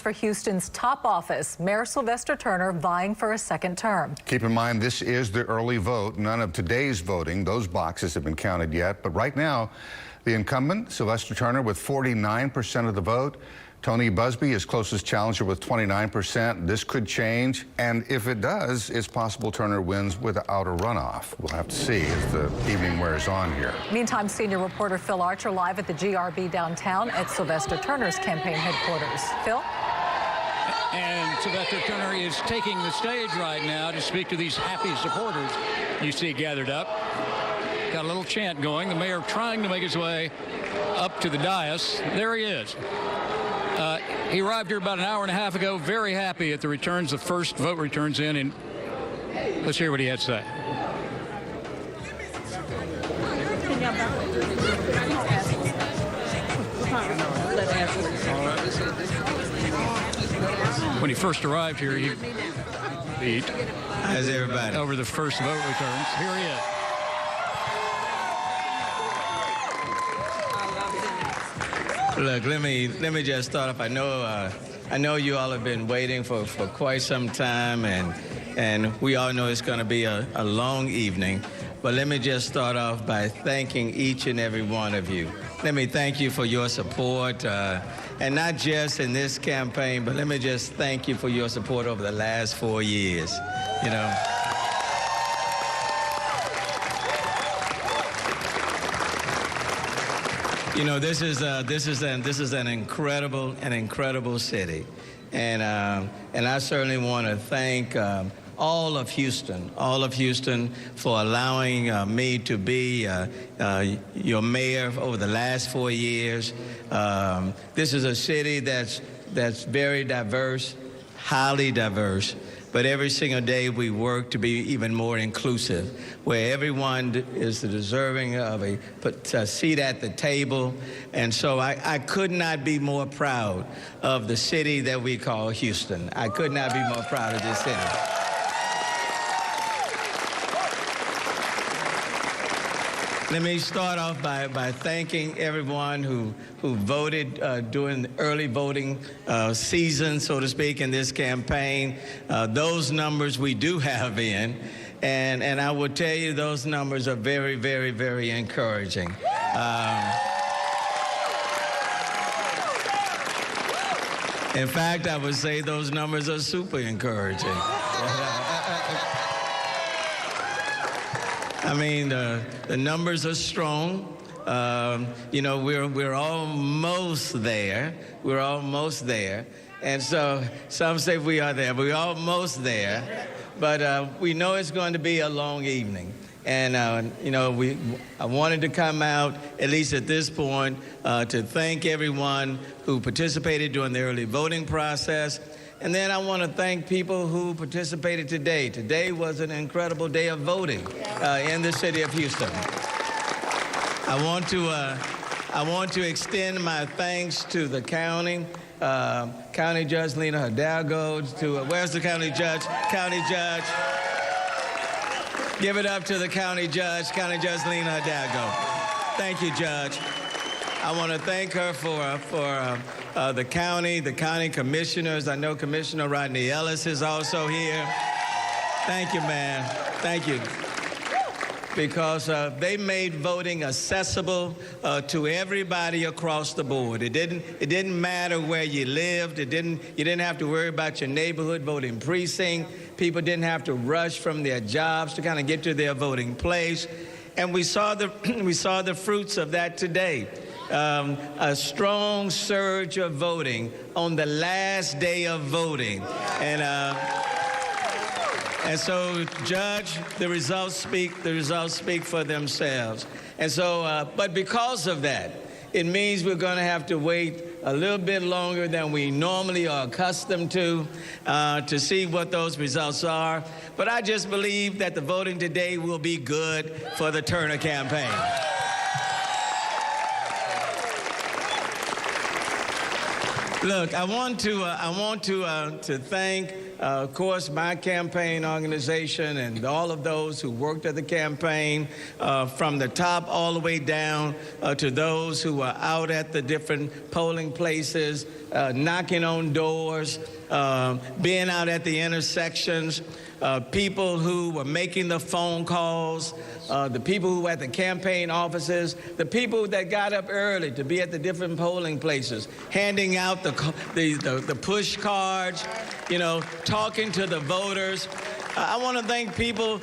for Houston's top office. Mayor Sylvester Turner vying for a second term. Keep in mind, this is the early vote. None of today's voting, those boxes have been counted yet. But right now, the incumbent, Sylvester Turner, with 49% of the vote. Toni Busbee, his closest challenger, with 29%. This could change, and if it does, it's possible Turner wins without a runoff. We'll have to see as the evening wears on here. Meantime, senior reporter Phil Archer live at the GRB downtown at Sylvester Turner's campaign headquarters. Phil? And Sylvester Turner is taking the stage right now to speak to these happy supporters you see gathered up. Got a little chant going. The mayor trying to make his way up to the dais. There he is. He arrived here about an hour and a half ago, very happy at the returns, the first vote returns in, and let's hear what he had to say. When he first arrived here, he beat How's everybody? over the first vote returns. Here he is. Look, let me just start off. I know you all have been waiting for quite some time, and we all know it's going to be a long evening. But let me just start off by thanking each and every one of you. Let me thank you for your support, and not just in this campaign, but let me just thank you for your support over the last 4 years. You know. You know, this is an incredible city, and I certainly want to thank all of Houston for allowing me to be your mayor over the last 4 years. This is a city that's very diverse, highly diverse. But every single day we work to be even more inclusive, where everyone is deserving of a seat at the table. And so I could not be more proud of the city that we call Houston. I could not be more proud of this city. Let me start off by thanking everyone who voted during the early voting season, so to speak, in this campaign. Those numbers we do have in, and I will tell you those numbers are very, very, very encouraging. In fact, I would say those numbers are super encouraging. I mean, the numbers are strong. You know, we're almost there. We're almost there. And so some say we are there. We're almost there. But we know it's going to be a long evening. And, you know, I wanted to come out, at least at this point, to thank everyone who participated during the early voting process. And then I want to thank people who participated today. Today was an incredible day of voting in the city of Houston. I want to extend my thanks to the county, County Judge Lena Hidalgo. Where's the county judge? County Judge. Give it up to the County Judge Lena Hidalgo. Thank you, Judge. I want to thank her for the county commissioners. I know Commissioner Rodney Ellis is also here. Thank you, man. Thank you. Because they made voting accessible to everybody across the board. It didn't matter where you lived. You didn't have to worry about your neighborhood voting precinct. People didn't have to rush from their jobs to kind of get to their voting place. And we saw the fruits of that today. A strong surge of voting on the last day of voting. And so, Judge, the results speak for themselves. And so, but because of that, it means we're going to have to wait a little bit longer than we normally are accustomed to see what those results are. But I just believe that the voting today will be good for the Turner campaign. Look, I want to thank of course, my campaign organization and all of those who worked at the campaign, from the top all the way down to those who are out at the different polling places, knocking on doors, being out at the intersections, people who were making the phone calls, the people who were at the campaign offices, the people that got up early to be at the different polling places, handing out the push cards, you know, talking to the voters. I want to thank people,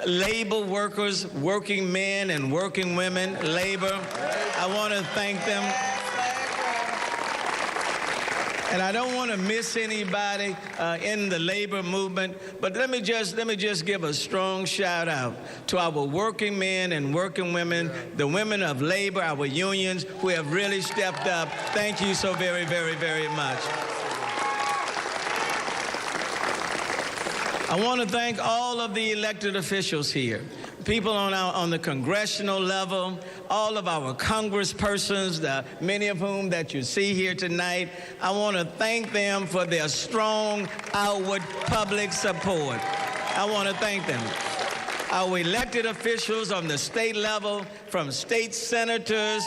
labor workers, working men and working women, labor. I want to thank them. And I don't want to miss anybody in the labor movement, but let me just give a strong shout out to our working men and working women, the women of labor, our unions, who have really stepped up. Thank you so very, very, very much. I want to thank all of the elected officials here, people on the congressional level, all of our congresspersons, many of whom that you see here tonight. I want to thank them for their strong outward public support. I want to thank them. Our elected officials on the state level, from state senators.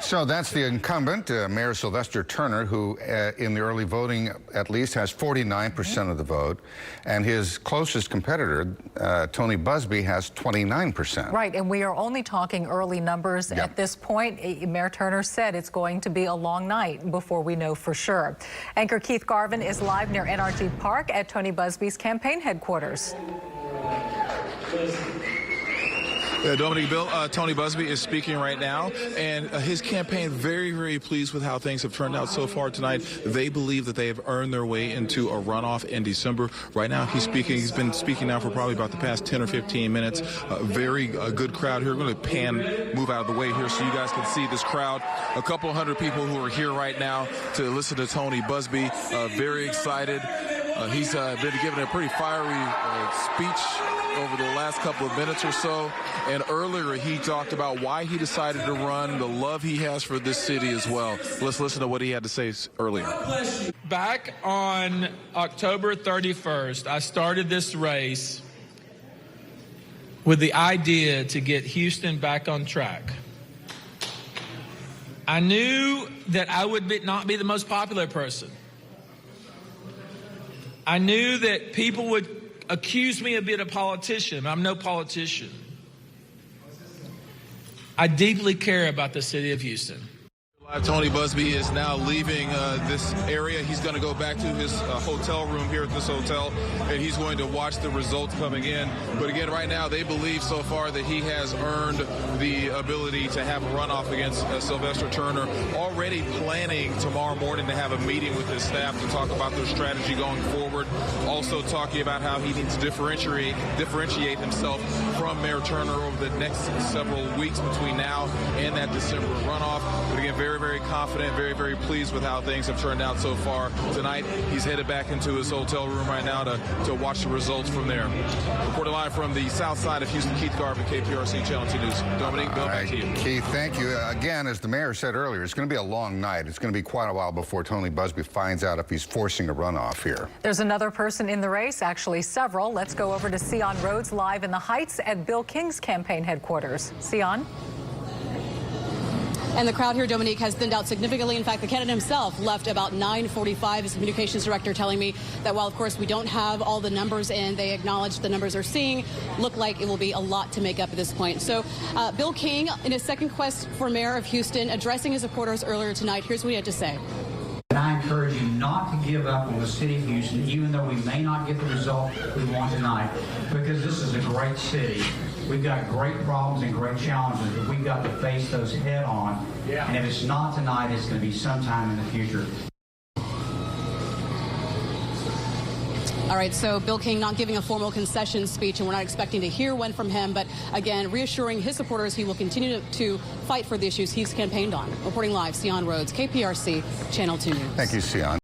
So that's the incumbent, Mayor Sylvester Turner, who in the early voting at least has 49% of the vote. And his closest competitor, Toni Busbee, has 29%. Right, and we are only talking early numbers at this point. Mayor Turner said it's going to be a long night before we know for sure. Anchor Keith Garvin is live near NRG Park at Toni Busbee's campaign headquarters. Yeah, Dominique, Bill, Toni Busbee is speaking right now, and his campaign very, very pleased with how things have turned out so far tonight. They believe that they have earned their way into a runoff in December. Right now, he's speaking. He's been speaking now for probably about the past 10 or 15 minutes. Very good crowd here. We're going to move out of the way here so you guys can see this crowd. A couple hundred people who are here right now to listen to Toni Busbee. Very excited. He's been giving a pretty fiery speech over the last couple of minutes or so, and earlier he talked about why he decided to run, the love he has for this city as well. Let's listen to what he had to say earlier. Back on October 31st, I started this race with the idea to get Houston back on track. I knew that I would not be the most popular person. I knew that people would accuse me of being a politician. I'm no politician. I deeply care about the city of Houston. Toni Busbee is now leaving this area. He's going to go back to his hotel room here at this hotel, and he's going to watch the results coming in. But again, right now, they believe so far that he has earned the ability to have a runoff against Sylvester Turner. Already planning tomorrow morning to have a meeting with his staff to talk about their strategy going forward. Also talking about how he needs to differentiate himself from Mayor Turner over the next several weeks between now and that December runoff. But again, very confident, very pleased with how things have turned out so far tonight. He's headed back into his hotel room right now to watch the results from there. Reporting live from the south side of Houston, Keith Garvin, KPRC Channel 2 News. Dominique, Bill, back to you. Keith, thank you. Again, as the mayor said earlier, it's going to be a long night. It's going to be quite a while before Toni Busbee finds out if he's forcing a runoff here. There's another person in the race, actually several. Let's go over to Sion Rhodes live in the Heights at Bill King's campaign headquarters. Sion? And the crowd here, Dominique, has thinned out significantly. In fact, the candidate himself left about 9:45. His communications director telling me that while, of course, we don't have all the numbers and they acknowledge the numbers they're seeing, look like it will be a lot to make up at this point. So Bill King, in his second quest for mayor of Houston, addressing his supporters earlier tonight, here's what he had to say. And I encourage you not to give up on the city of Houston, even though we may not get the result we want tonight, because this is a great city. We've got great problems and great challenges, but we've got to face those head on. Yeah. And if it's not tonight, it's going to be sometime in the future. All right, so Bill King not giving a formal concession speech, and we're not expecting to hear one from him, but again, reassuring his supporters he will continue to fight for the issues he's campaigned on. Reporting live, Sion Rhodes, KPRC, Channel 2 News. Thank you, Sion.